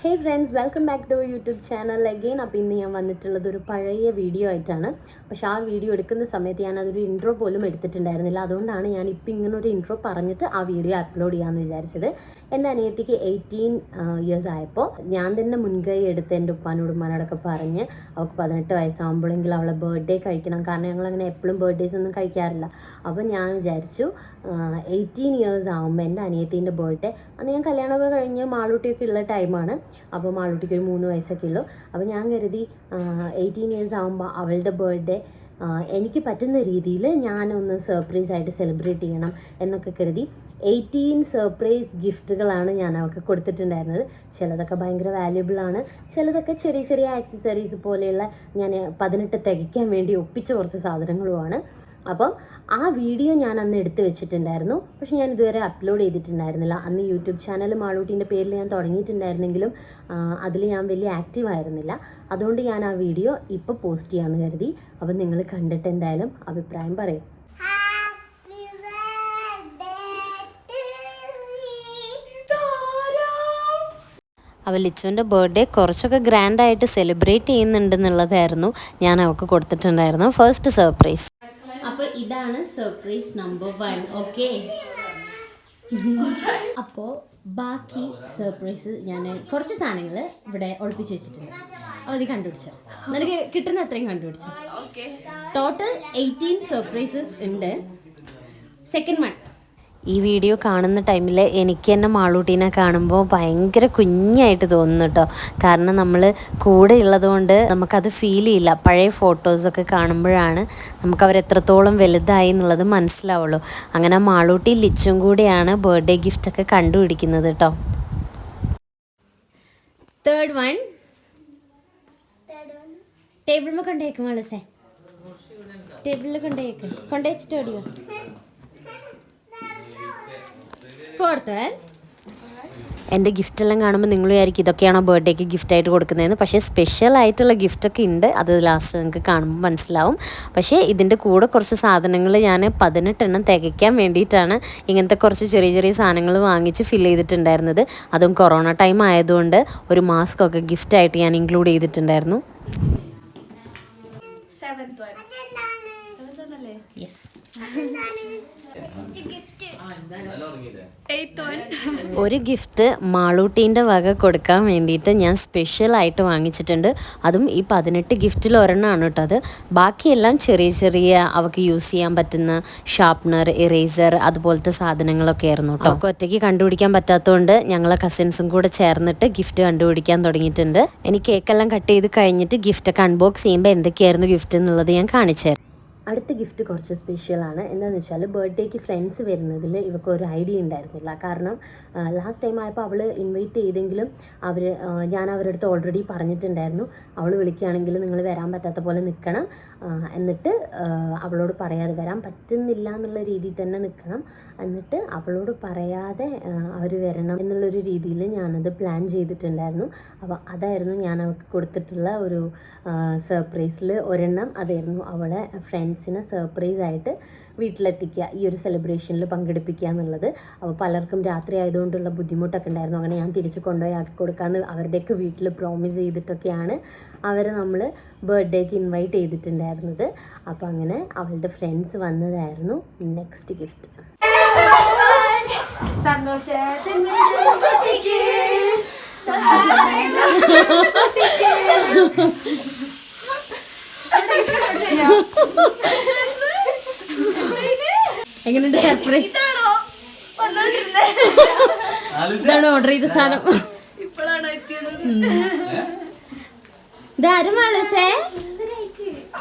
Hey friends, welcome back to YouTube channel again. അപ്പോൾ ഇന്ന് ഞാൻ വന്നിട്ടുള്ളത് ഒരു പഴയ വീഡിയോ ആയിട്ടാണ്. പക്ഷേ ആ വീഡിയോ എടുക്കുന്ന സമയത്ത് ഞാൻ അതൊരു ഇൻട്രോ പോലും എടുത്തിട്ടുണ്ടായിരുന്നില്ല. അതുകൊണ്ടാണ് ഞാൻ ഇപ്പോൾ ഇങ്ങനൊരു ഇൻട്രോ പറഞ്ഞിട്ട് ആ വീഡിയോ അപ്ലോഡ് ചെയ്യാമെന്ന് വിചാരിച്ചത്. എൻ്റെ അനിയത്തിക്ക് 18 ഇയേഴ്സ് ആയപ്പോൾ ഞാൻ തന്നെ മുൻകൈ എടുത്ത് എൻ്റെ ഉപ്പാനോടും ഉമ്മാനോടൊക്കെ പറഞ്ഞ് അവൾക്ക് 18 വയസ്സാകുമ്പോഴെങ്കിലും അവളെ ബർത്ത്ഡേ കഴിക്കണം. കാരണം ഞങ്ങളങ്ങനെ എപ്പോഴും ബർത്ത്ഡേസ് ഒന്നും കഴിക്കാറില്ല. അപ്പോൾ ഞാൻ വിചാരിച്ചു 18 ഇയേഴ്സ് ആകുമ്പോൾ എൻ്റെ അനിയത്തീൻ്റെ ബർത്ത്ഡേ, അന്ന് ഞാൻ കല്യാണമൊക്കെ കഴിഞ്ഞ് മാളൂട്ടിയൊക്കെ ഉള്ള ടൈമാണ്. അപ്പോൾ മാളൂട്ടിക്ക് ഒരു 3 വയസ്സൊക്കെ ഉള്ളൂ. അപ്പോൾ ഞാൻ കരുതി 18 ഇയേഴ്സ് ആകുമ്പോൾ അവളുടെ ബർത്ത്ഡേ എനിക്ക് പറ്റുന്ന രീതിയിൽ ഞാനൊന്ന് സർപ്രൈസ് ആയിട്ട് സെലിബ്രേറ്റ് ചെയ്യണം എന്നൊക്കെ കരുതി 18 സർപ്രൈസ് ഗിഫ്റ്റുകളാണ് ഞാൻ അവൾക്ക് കൊടുത്തിട്ടുണ്ടായിരുന്നത്. ചിലതൊക്കെ ഭയങ്കര വാല്യുബിളാണ്, ചിലതൊക്കെ ചെറിയ ചെറിയ ആക്സസറീസ് പോലെയുള്ള ഞാൻ 18 തികയ്ക്കാൻ വേണ്ടി ഒപ്പിച്ച കുറച്ച് സാധനങ്ങളുമാണ്. അപ്പം ആ വീഡിയോ ഞാൻ അന്ന് എടുത്ത് വെച്ചിട്ടുണ്ടായിരുന്നു. പക്ഷെ ഞാൻ ഇതുവരെ അപ്ലോഡ് ചെയ്തിട്ടുണ്ടായിരുന്നില്ല. അന്ന് യൂട്യൂബ് ചാനൽ മാളൂട്ടിൻ്റെ പേരിൽ ഞാൻ തുടങ്ങിയിട്ടുണ്ടായിരുന്നെങ്കിലും അതിൽ ഞാൻ വലിയ ആക്റ്റീവ് ആയിരുന്നില്ല. അതുകൊണ്ട് ഞാൻ ആ വീഡിയോ ഇപ്പോൾ പോസ്റ്റ് ചെയ്യാമെന്ന് കരുതി. അപ്പം നിങ്ങൾ കണ്ടിട്ട് എന്തായാലും അഭിപ്രായം പറയും. അവൾ ലിച്ചുവിൻ്റെ ബർത്ത്ഡേ കുറച്ചൊക്കെ ഗ്രാൻഡായിട്ട് സെലിബ്രേറ്റ് ചെയ്യുന്നുണ്ടെന്നുള്ളതായിരുന്നു ഞാൻ അവൾക്ക് കൊടുത്തിട്ടുണ്ടായിരുന്നു ഫസ്റ്റ് സർപ്രൈസ്. അപ്പോൾ ഇതാണ് സർപ്രൈസ് നമ്പർ 1. ഓക്കെ, അപ്പോൾ ബാക്കി സർപ്രൈസ് ഞാൻ കുറച്ച് സാധനങ്ങൾ ഇവിടെ ഒളിപ്പിച്ച് വെച്ചിട്ടുണ്ട്. അപ്പോൾ അത് കണ്ടുപിടിച്ചോ, നിനക്ക് കിട്ടുന്ന അത്രയും കണ്ടുപിടിച്ചോ. ടോട്ടൽ 18 സർപ്രൈസസ് ഉണ്ട്. സെക്കൻഡ് വൺ, ഈ വീഡിയോ കാണുന്ന ടൈമിൽ എനിക്ക് തന്നെ മാളൂട്ടീനെ കാണുമ്പോൾ ഭയങ്കര കുഞ്ഞായിട്ട് തോന്നുന്നു കേട്ടോ. കാരണം നമ്മൾ കൂടെ ഉള്ളതുകൊണ്ട് നമുക്കത് ഫീൽ ചെയ്യില്ല. പഴയ ഫോട്ടോസൊക്കെ കാണുമ്പോഴാണ് നമുക്ക് അവരെത്രത്തോളം വലുതായി എന്നുള്ളത് മനസ്സിലാവുള്ളൂ. അങ്ങനെ മാളൂട്ടി ലിച്ചും കൂടെയാണ് ബർത്ത്ഡേ ഗിഫ്റ്റൊക്കെ കണ്ടുപിടിക്കുന്നത് കേട്ടോ. തേർഡ് വൺ, ടേബിളിൽ കൊണ്ടേക്കും മാളൂസേ, ടേബിളിൽ കൊണ്ടുവച്ചിട്ട് ഓടിയോ. എൻ്റെ ഗിഫ്റ്റെല്ലാം കാണുമ്പോൾ നിങ്ങൾ വിചാരിക്കും ഇതൊക്കെയാണോ ബർത്ത്ഡേക്ക് ഗിഫ്റ്റായിട്ട് കൊടുക്കുന്നതെന്ന്. പക്ഷേ സ്പെഷ്യൽ ആയിട്ടുള്ള ഗിഫ്റ്റൊക്കെ ഉണ്ട്, അത് ലാസ്റ്റ് നിങ്ങൾക്ക് കാണുമ്പോൾ മനസ്സിലാവും. പക്ഷേ ഇതിൻ്റെ കൂടെ കുറച്ച് സാധനങ്ങൾ ഞാൻ 18 തികയ്ക്കാൻ വേണ്ടിയിട്ടാണ് ഇങ്ങനത്തെ കുറച്ച് ചെറിയ ചെറിയ സാധനങ്ങൾ വാങ്ങിച്ച് ഫിൽ ചെയ്തിട്ടുണ്ടായിരുന്നത്. അതും കൊറോണ ടൈം ആയതുകൊണ്ട് ഒരു മാസ്കൊക്കെ ഗിഫ്റ്റായിട്ട് ഞാൻ ഇൻക്ലൂഡ് ചെയ്തിട്ടുണ്ടായിരുന്നു. യെസ്, ഒരു ഗിഫ്റ്റ് മാളൂട്ടീൻ്റെ വക കൊടുക്കാൻ വേണ്ടിയിട്ട് ഞാൻ സ്പെഷ്യലായിട്ട് വാങ്ങിച്ചിട്ടുണ്ട്. അതും ഈ 18 ഗിഫ്റ്റിൽ ഒരെണ്ണമാണ് കേട്ടോ അത്. ബാക്കിയെല്ലാം ചെറിയ ചെറിയ അവൾക്ക് യൂസ് ചെയ്യാൻ പറ്റുന്ന ഷാർപ്നർ, ഇറേസർ അതുപോലത്തെ സാധനങ്ങളൊക്കെ ആയിരുന്നു കേട്ടോ. അവൾക്ക് ഒറ്റയ്ക്ക് കണ്ടുപിടിക്കാൻ പറ്റാത്തതുകൊണ്ട് ഞങ്ങളെ കസിൻസും കൂടെ ചേർന്നിട്ട് ഗിഫ്റ്റ് കണ്ടുപിടിക്കാൻ തുടങ്ങിയിട്ടുണ്ട്. എനിക്ക് കേക്കെല്ലാം കട്ട് ചെയ്ത് കഴിഞ്ഞിട്ട് ഗിഫ്റ്റൊക്കെ അൺബോക്സ് ചെയ്യുമ്പോൾ എന്തൊക്കെയായിരുന്നു ഗിഫ്റ്റ് എന്നുള്ളത് ഞാൻ കാണിച്ചു തരാം. അടുത്ത ഗിഫ്റ്റ് കുറച്ച് സ്പെഷ്യലാണ്. എന്താണെന്ന് വെച്ചാൽ ബർത്ത്ഡേക്ക് ഫ്രണ്ട്സ് വരുന്നതിൽ ഇവർക്ക് ഒരു ഐഡിയ ഉണ്ടായിരുന്നില്ല. കാരണം ലാസ്റ്റ് ടൈം ആയപ്പോൾ അവൾ ഇൻവൈറ്റ് ചെയ്തെങ്കിലും ഞാൻ അവരുടെ അടുത്ത് ഓൾറെഡി പറഞ്ഞിട്ടുണ്ടായിരുന്നു, അവൾ വിളിക്കുകയാണെങ്കിൽ നിങ്ങൾ വരാൻ പറ്റാത്ത പോലെ നിൽക്കണം, എന്നിട്ട് അവളോട് പറയാതെ വരാൻ പറ്റുന്നില്ല എന്നുള്ള രീതിയിൽ തന്നെ നിൽക്കണം, എന്നിട്ട് അവളോട് പറയാതെ അവർ വരണം എന്നുള്ളൊരു രീതിയിൽ ഞാനത് പ്ലാൻ ചെയ്തിട്ടുണ്ടായിരുന്നു. അപ്പോൾ അതായിരുന്നു ഞാൻ അവൾക്ക് കൊടുത്തിട്ടുള്ള ഒരു സർപ്രൈസിൽ ഒരെണ്ണം. അതായിരുന്നു അവളെ ഫ്രണ്ട്സിനെ സർപ്രൈസ് ആയിട്ട് വീട്ടിലെത്തിക്കുക, ഈ ഒരു സെലിബ്രേഷനിൽ പങ്കെടുപ്പിക്കുക എന്നുള്ളത്. അപ്പോൾ പലർക്കും രാത്രി ആയതുകൊണ്ടുള്ള ബുദ്ധിമുട്ടൊക്കെ ഉണ്ടായിരുന്നു. അങ്ങനെ ഞാൻ തിരിച്ച് കൊണ്ടുപോയി ആക്കി കൊടുക്കാമെന്ന് അവരുടെയൊക്കെ വീട്ടിൽ പ്രോമിസ് ചെയ്തിട്ടൊക്കെയാണ് അവരെ നമ്മൾ ബർത്ത്ഡേക്ക് ഇൻവൈറ്റ് ചെയ്തിട്ടുണ്ടായിരുന്നത്. അപ്പോൾ അങ്ങനെ അവളുടെ ഫ്രണ്ട്സ് വന്നതായിരുന്നു നെക്സ്റ്റ് ഗിഫ്റ്റ്. എങ്ങനെയുണ്ട് സർപ്രൈസ്? ഇതാണ് ഓർഡർ ചെയ്ത സാധനം. ഇതാരും മാളൂസേ.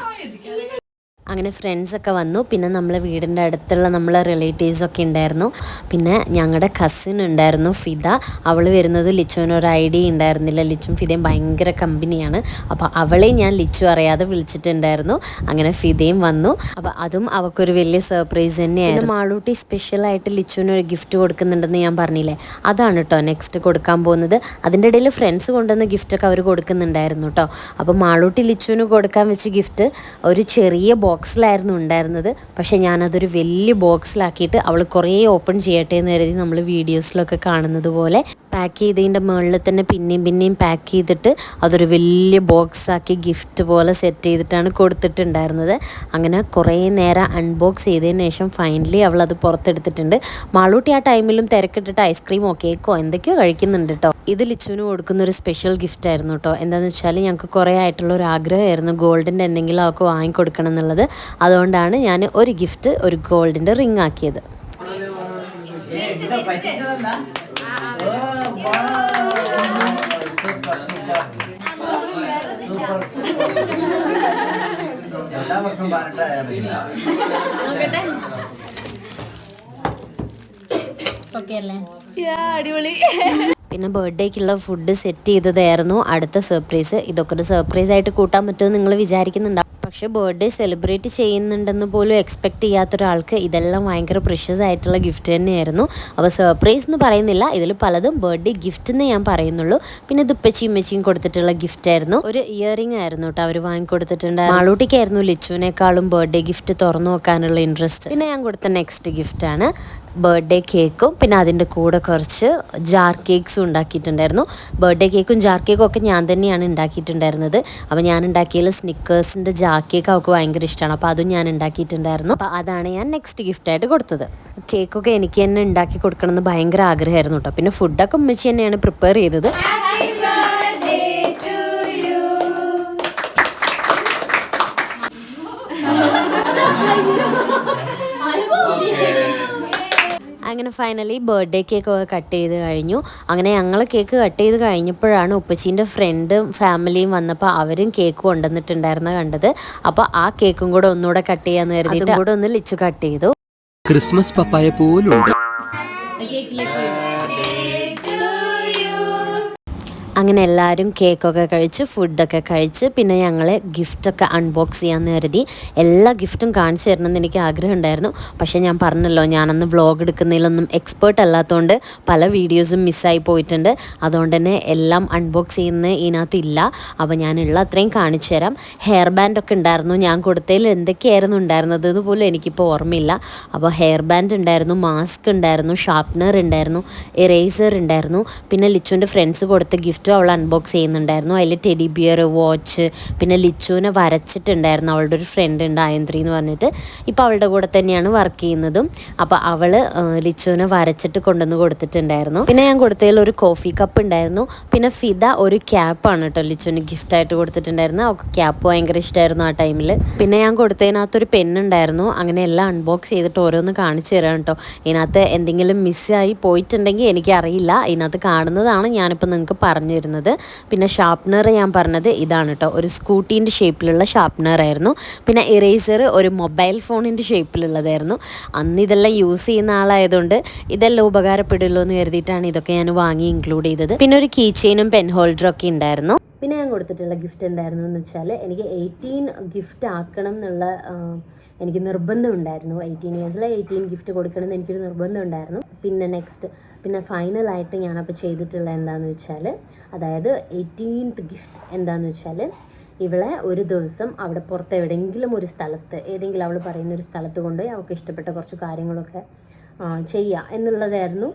അങ്ങനെ ഫ്രണ്ട്സൊക്കെ വന്നു. പിന്നെ നമ്മളെ വീടിൻ്റെ അടുത്തുള്ള നമ്മളെ റിലേറ്റീവ്സൊക്കെ ഉണ്ടായിരുന്നു. പിന്നെ ഞങ്ങളുടെ കസിൻ ഉണ്ടായിരുന്നു ഫിദ. അവൾ വരുന്നത് ലിച്ചുവിനൊരു ഐഡിയ ഉണ്ടായിരുന്നില്ല. ലിച്ചും ഫിദയും ഭയങ്കര കമ്പനിയാണ്. അപ്പോൾ അവളെ ഞാൻ ലിച്ചു അറിയാതെ വിളിച്ചിട്ടുണ്ടായിരുന്നു. അങ്ങനെ ഫിദയും വന്നു. അപ്പോൾ അതും അവൾക്കൊരു വലിയ സർപ്രൈസ് തന്നെയായിരുന്നു. മാളൂട്ടി സ്പെഷ്യലായിട്ട് ലിച്ചുവിനൊരു ഗിഫ്റ്റ് കൊടുക്കുന്നുണ്ടെന്ന് ഞാൻ പറഞ്ഞില്ലേ, അതാണ് കേട്ടോ നെക്സ്റ്റ് കൊടുക്കാൻ പോകുന്നത്. അതിൻ്റെ ഇടയിൽ ഫ്രണ്ട്സ് കൊണ്ടുവന്ന ഗിഫ്റ്റൊക്കെ അവർ കൊടുക്കുന്നുണ്ടായിരുന്നു കേട്ടോ. അപ്പോൾ മാളൂട്ടി ലിച്ചുവിന് കൊടുക്കാൻ വെച്ച ഗിഫ്റ്റ് ഒരു ചെറിയ ബോക്സിലായിരുന്നു ഉണ്ടായിരുന്നത്. പക്ഷേ ഞാനതൊരു വലിയ ബോക്സിലാക്കിയിട്ട് അവൾ കുറേ ഓപ്പൺ ചെയ്യട്ടെ എന്ന് കരുതി നമ്മൾ വീഡിയോസിലൊക്കെ കാണുന്നത് പോലെ പാക്ക് ചെയ്തതിൻ്റെ മുകളിൽ തന്നെ പിന്നെയും പാക്ക് ചെയ്തിട്ട് അതൊരു വലിയ ബോക്സാക്കി ഗിഫ്റ്റ് പോലെ സെറ്റ് ചെയ്തിട്ടാണ് കൊടുത്തിട്ടുണ്ടായിരുന്നത്. അങ്ങനെ കുറേ നേരം അൺബോക്സ് ചെയ്തതിന് ശേഷം ഫൈനലി അവളത് പുറത്തെടുത്തിട്ടുണ്ട്. മാളൂട്ടി ആ ടൈമിലും തിരക്കിട്ടിട്ട് ഐസ്ക്രീമോ കേക്കോ എന്തൊക്കെയോ കഴിക്കുന്നുണ്ട് കേട്ടോ. ഇത് ലിച്ചുവിന് കൊടുക്കുന്ന ഒരു സ്പെഷ്യൽ ഗിഫ്റ്റ് ആയിരുന്നു കേട്ടോ. എന്താണെന്ന് വെച്ചാൽ ഞങ്ങൾക്ക് കുറേ ആയിട്ടുള്ള ഒരു ആഗ്രഹമായിരുന്നു ഗോൾഡിൻ്റെ എന്തെങ്കിലും അവൾക്ക് വാങ്ങിക്കൊടുക്കണം എന്നുള്ളത്. അതുകൊണ്ടാണ് ഞാൻ ഒരു ഗിഫ്റ്റ് ഒരു ഗോൾഡിൻ്റെ റിംഗ് ആക്കിയത്. പിന്നെ ബർത്ത്ഡേക്കുള്ള ഫുഡ് സെറ്റ് ചെയ്തതായിരുന്നു അടുത്ത സർപ്രൈസ്. ഇതൊക്കെ ഒരു സർപ്രൈസ് ആയിട്ട് കൂട്ടാൻ പറ്റുമെന്ന് നിങ്ങൾ വിചാരിക്കുന്നുണ്ടാവും. പക്ഷേ ബർത്ത്ഡേ സെലിബ്രേറ്റ് ചെയ്യുന്നുണ്ടെന്ന് പോലും എക്സ്പെക്റ്റ് ചെയ്യാത്തൊരാൾക്ക് ഇതെല്ലാം ഭയങ്കര പ്രഷ്യസ് ആയിട്ടുള്ള ഗിഫ്റ്റ് തന്നെയായിരുന്നു. അപ്പോൾ സർപ്രൈസ് എന്ന് പറയുന്നില്ല, ഇതിൽ പലതും ബർത്ത്ഡേ ഗിഫ്റ്റ് എന്ന് ഞാൻ പറയുന്നുള്ളൂ. പിന്നെ ഇത് ഉപ്പച്ചിയും കൊടുത്തിട്ടുള്ള ഗിഫ്റ്റ് ആയിരുന്നു. ഒരു ഇയറിംഗ് ആയിരുന്നു കേട്ടോ അവർ വാങ്ങിക്കൊടുത്തിട്ടുണ്ടായിരുന്നു. മാളൂട്ടിക്കായിരുന്നു ലിച്ചുവിനേക്കാളും ബർത്ത്ഡേ ഗിഫ്റ്റ് തുറന്നു നോക്കാനുള്ള ഇൻട്രസ്റ്റ്. പിന്നെ ഞാൻ കൊടുത്ത നെക്സ്റ്റ് ഗിഫ്റ്റാണ് ബർത്ത്ഡേ കേക്കും. പിന്നെ അതിൻ്റെ കൂടെ കുറച്ച് ജാർ കേക്ക്സും ഉണ്ടാക്കിയിട്ടുണ്ടായിരുന്നു. ബർത്ത്ഡേ കേക്കും ജാർ കേക്കും ഒക്കെ ഞാൻ തന്നെയാണ് ഉണ്ടാക്കിയിട്ടുണ്ടായിരുന്നത്. അപ്പോൾ ഞാൻ ഉണ്ടാക്കിയതിൽ സ്നിക്കേഴ്സിൻ്റെ ജാർ കേക്ക് അവൾക്ക് ഭയങ്കര ഇഷ്ടമാണ്. അപ്പോൾ അതും ഞാൻ ഉണ്ടാക്കിയിട്ടുണ്ടായിരുന്നു. അപ്പോൾ അതാണ് ഞാൻ നെക്സ്റ്റ് ഗിഫ്റ്റായിട്ട് കൊടുത്തത്. കേക്കൊക്കെ എനിക്ക് തന്നെ ഉണ്ടാക്കി കൊടുക്കണമെന്ന് ഭയങ്കര ആഗ്രഹമായിരുന്നു കേട്ടോ. പിന്നെ ഫുഡൊക്കെ ഉമ്മച്ചി തന്നെയാണ് പ്രിപ്പയർ ചെയ്തത്. അങ്ങനെ ഫൈനലി ബർത്ത്ഡേ കേക്കൊക്കെ കട്ട് ചെയ്ത് കഴിഞ്ഞു. അങ്ങനെ ഞങ്ങൾ കേക്ക് കട്ട് ചെയ്ത് കഴിഞ്ഞപ്പോഴാണ് ഉപ്പച്ചീൻ്റെ ഫ്രണ്ടും ഫാമിലിയും വന്നപ്പോൾ അവരും കേക്ക് കൊണ്ടുവന്നിട്ടുണ്ടായിരുന്ന കണ്ടത്. അപ്പോൾ ആ കേക്കും കൂടെ ഒന്നുകൂടെ കട്ട് ചെയ്യാന്ന് കരുതിയിട്ട് കൂടെ ഒന്ന് ലിച്ചു കട്ട് ചെയ്തു. ക്രിസ്മസ് പപ്പായ പോലുണ്ട്. അങ്ങനെ എല്ലാവരും കേക്കൊക്കെ കഴിച്ച് ഫുഡൊക്കെ കഴിച്ച് പിന്നെ ഞങ്ങൾ ഗിഫ്റ്റൊക്കെ അൺബോക്സ് ചെയ്യാമെന്ന് കരുതി. എല്ലാ ഗിഫ്റ്റും കാണിച്ചു തരണമെന്ന് എനിക്ക് ആഗ്രഹം ഉണ്ടായിരുന്നു. പക്ഷേ ഞാൻ പറഞ്ഞല്ലോ, ഞാനന്ന് വ്ളോഗ് എടുക്കുന്നതിലൊന്നും എക്സ്പേർട്ട് അല്ലാത്തതുകൊണ്ട് പല വീഡിയോസും മിസ്സായി പോയിട്ടുണ്ട്. അതുകൊണ്ട് തന്നെ എല്ലാം അൺബോക്സ് ചെയ്യുന്ന ഇതിനകത്തില്ല. അപ്പോൾ ഞാനുള്ള അത്രയും കാണിച്ചു തരാം. ഹെയർ ബാൻഡൊക്കെ ഉണ്ടായിരുന്നു. ഞാൻ കൊടുത്തതിൽ എന്തൊക്കെയായിരുന്നു ഉണ്ടായിരുന്നത് എന്ന് പോലും എനിക്കിപ്പോൾ ഓർമ്മയില്ല. അപ്പോൾ ഹെയർ ബാൻഡ് ഉണ്ടായിരുന്നു, മാസ്ക് ഉണ്ടായിരുന്നു, ഷാർപ്നർ ഉണ്ടായിരുന്നു, ഇറേസർ ഉണ്ടായിരുന്നു. പിന്നെ ലിച്ചുവിൻ്റെ ഫ്രണ്ട്സ് കൊടുത്ത ഗിഫ്റ്റ് അവൾ അൺബോക്സ് ചെയ്യുന്നുണ്ടായിരുന്നു. അതിൽ ടെഡി ബിയർ, വാച്ച്, പിന്നെ ലിച്ചുവിനെ വരച്ചിട്ടുണ്ടായിരുന്നു. അവളുടെ ഒരു ഫ്രണ്ട് ഉണ്ട് ആയന്ത്രി എന്ന് പറഞ്ഞിട്ട്. ഇപ്പോൾ അവളുടെ കൂടെ തന്നെയാണ് വർക്ക് ചെയ്യുന്നതും. അപ്പോൾ അവൾ ലിച്ചുവിനെ വരച്ചിട്ട് കൊണ്ടുവന്ന് കൊടുത്തിട്ടുണ്ടായിരുന്നു. പിന്നെ ഞാൻ കൊടുത്തതിൽ ഒരു കോഫി കപ്പ് ഉണ്ടായിരുന്നു. പിന്നെ ഫിദ ഒരു ക്യാപ്പാണ് കേട്ടോ ലിച്ചുവിന് ഗിഫ്റ്റായിട്ട് കൊടുത്തിട്ടുണ്ടായിരുന്നു. അവൾക്ക് ക്യാപ്പ് ഭയങ്കര ഇഷ്ടമായിരുന്നു ആ ടൈമിൽ. പിന്നെ ഞാൻ കൊടുത്തതിനകത്തൊരു പെന്നുണ്ടായിരുന്നു. അങ്ങനെ എല്ലാം അൺബോക്സ് ചെയ്തിട്ട് ഓരോന്ന് കാണിച്ചു തരാം കേട്ടോ. ഇതിനകത്ത് എന്തെങ്കിലും മിസ്സായി പോയിട്ടുണ്ടെങ്കിൽ എനിക്കറിയില്ല. ഇതിനകത്ത് കാണുന്നതാണ് ഞാനിപ്പോൾ നിങ്ങൾക്ക് പറഞ്ഞു തരുന്നത്. പിന്നെ ഷാർപ്നർ ഞാൻ പറഞ്ഞത് ഇതാണ് കേട്ടോ, ഒരു സ്കൂട്ടീൻ്റെ ഷേപ്പിലുള്ള ഷാർപ്നർ ആയിരുന്നു. പിന്നെ ഇറേസർ ഒരു മൊബൈൽ ഫോണിൻ്റെ ഷേപ്പിലുള്ളതായിരുന്നു. അന്ന് ഇതെല്ലാം യൂസ് ചെയ്യുന്ന ആളായതുകൊണ്ട് ഇതെല്ലാം ഉപകാരപ്പെടുമല്ലോ എന്ന് കരുതിയിട്ടാണ് ഇതൊക്കെ ഞാൻ വാങ്ങി ഇൻക്ലൂഡ് ചെയ്തത്. പിന്നെ ഒരു കീ ചെയിനും പെൻ ഹോൾഡറും ഒക്കെ ഉണ്ടായിരുന്നു. പിന്നെ ഞാൻ കൊടുത്തിട്ടുള്ള ഗിഫ്റ്റ് എന്തായിരുന്നു എന്ന് വെച്ചാൽ, എനിക്ക് 18 ഗിഫ്റ്റ് ആക്കണം എന്നുള്ള എനിക്ക് നിർബന്ധം ഉണ്ടായിരുന്നു. 18 ഇയേഴ്സിൽ 18 ഗിഫ്റ്റ് കൊടുക്കണം എന്ന് എനിക്കൊരു നിർബന്ധം ഉണ്ടായിരുന്നു. പിന്നെ ഫൈനലായിട്ട് ഞാനപ്പോൾ ചെയ്തിട്ടുള്ള എന്താണെന്ന് വെച്ചാൽ, അതായത് 18th ഗിഫ്റ്റ് എന്താണെന്ന് വെച്ചാൽ, ഇവളെ ഒരു ദിവസം അവിടെ പുറത്ത് എവിടെയെങ്കിലും ഒരു സ്ഥലത്ത്, ഏതെങ്കിലും അവൾ പറയുന്ന ഒരു സ്ഥലത്ത് കൊണ്ടുപോയി അവൾക്ക് ഇഷ്ടപ്പെട്ട കുറച്ച് കാര്യങ്ങളൊക്കെ ചെയ്യുക എന്നുള്ളതായിരുന്നു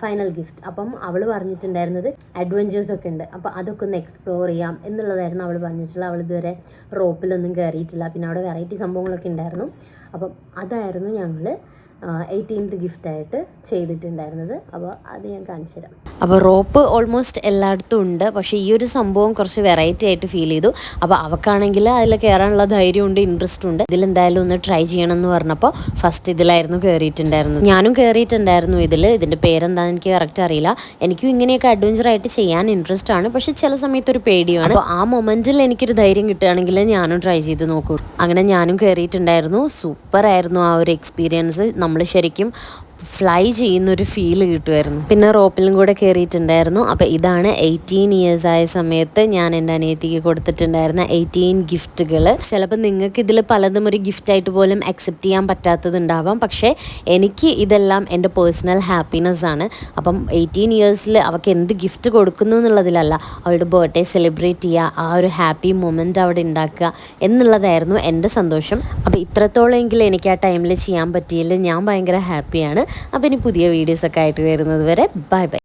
ഫൈനൽ ഗിഫ്റ്റ്. അപ്പം അവൾ പറഞ്ഞിട്ടുണ്ടായിരുന്നത് അഡ്വഞ്ചേഴ്സൊക്കെ ഉണ്ട്, അപ്പോൾ അതൊക്കെ ഒന്ന് എക്സ്പ്ലോർ ചെയ്യാം എന്നുള്ളതായിരുന്നു അവൾ പറഞ്ഞിട്ടുള്ളത്. അവൾ ഇതുവരെ റോപ്പിലൊന്നും കയറിയിട്ടില്ല. പിന്നെ അവിടെ വെറൈറ്റി സംഭവങ്ങളൊക്കെ ഉണ്ടായിരുന്നു. അപ്പം അതായിരുന്നു ഞങ്ങൾ 18th ഗിഫ്റ്റായിട്ട് ചെയ്തിട്ടുണ്ടായിരുന്നത്. അപ്പോൾ അത് ഞാൻ കാണിച്ചു തരാം. അപ്പോൾ റോപ്പ് ഓൾമോസ്റ്റ് എല്ലായിടത്തും ഉണ്ട്. പക്ഷേ ഈ ഒരു സംഭവം കുറച്ച് വെറൈറ്റി ആയിട്ട് ഫീൽ ചെയ്തു. അപ്പോൾ അവൾക്കാണെങ്കിൽ അതിൽ കയറാനുള്ള ധൈര്യമുണ്ട്, ഇൻട്രസ്റ്റ് ഉണ്ട്. ഇതിലെന്തായാലും ഒന്ന് ട്രൈ ചെയ്യണം എന്ന് പറഞ്ഞപ്പോൾ ഫസ്റ്റ് ഇതിലായിരുന്നു കയറിയിട്ടുണ്ടായിരുന്നത്. ഞാനും കയറിയിട്ടുണ്ടായിരുന്നു ഇതിൻ്റെ പേരെന്താണെന്ന് എനിക്ക് കറക്റ്റ് അറിയില്ല. എനിക്കും ഇങ്ങനെയൊക്കെ അഡ്വഞ്ചറായിട്ട് ചെയ്യാൻ ഇൻട്രസ്റ്റ് ആണ്. പക്ഷേ ചില സമയത്ത് ഒരു പേടിയാണ്. അപ്പോൾ ആ മൊമെൻറ്റിൽ എനിക്കൊരു ധൈര്യം കിട്ടുകയാണെങ്കിൽ ഞാനും ട്രൈ ചെയ്ത് നോക്കൂ. അങ്ങനെ ഞാനും കയറിയിട്ടുണ്ടായിരുന്നു. സൂപ്പറായിരുന്നു ആ ഒരു എക്സ്പീരിയൻസ്. നമ്മൾ ശരിക്കും ഫ്ലൈ ചെയ്യുന്നൊരു ഫീല് കിട്ടുമായിരുന്നു. പിന്നെ റോപ്പിലും കൂടെ കയറിയിട്ടുണ്ടായിരുന്നു. അപ്പോൾ ഇതാണ് 18 ഇയേഴ്സ് ആയ സമയത്ത് ഞാൻ എൻ്റെ അനിയത്തിക്ക് കൊടുത്തിട്ടുണ്ടായിരുന്ന 18 ഗിഫ്റ്റുകൾ. ചിലപ്പോൾ നിങ്ങൾക്ക് ഇതിൽ പലതും ഒരു ഗിഫ്റ്റായിട്ട് പോലും അക്സെപ്റ്റ് ചെയ്യാൻ പറ്റാത്തതുണ്ടാവാം. പക്ഷേ എനിക്ക് ഇതെല്ലാം എൻ്റെ പേഴ്സണൽ ഹാപ്പിനെസ് ആണ്. അപ്പം 18 ഇയേഴ്സിൽ അവൾക്ക് എന്ത് ഗിഫ്റ്റ് കൊടുക്കുന്നു എന്നുള്ളതിലല്ല, അവളുടെ ബർത്ത്ഡേ സെലിബ്രേറ്റ് ചെയ്യുക, ആ ഒരു ഹാപ്പി മൊമെൻ്റ് അവിടെ ഉണ്ടാക്കുക എന്നുള്ളതായിരുന്നു എൻ്റെ സന്തോഷം. അപ്പോൾ ഇത്രത്തോളമെങ്കിലും എനിക്ക് ആ ടൈമിൽ ചെയ്യാൻ പറ്റിയതിൽ ഞാൻ ഭയങ്കര ഹാപ്പിയാണ്. അപ്പോൾ ഇനി പുതിയ വീഡിയോസൊക്കെ ആയിട്ട് വരുന്നത് വരെ ബൈ ബൈ.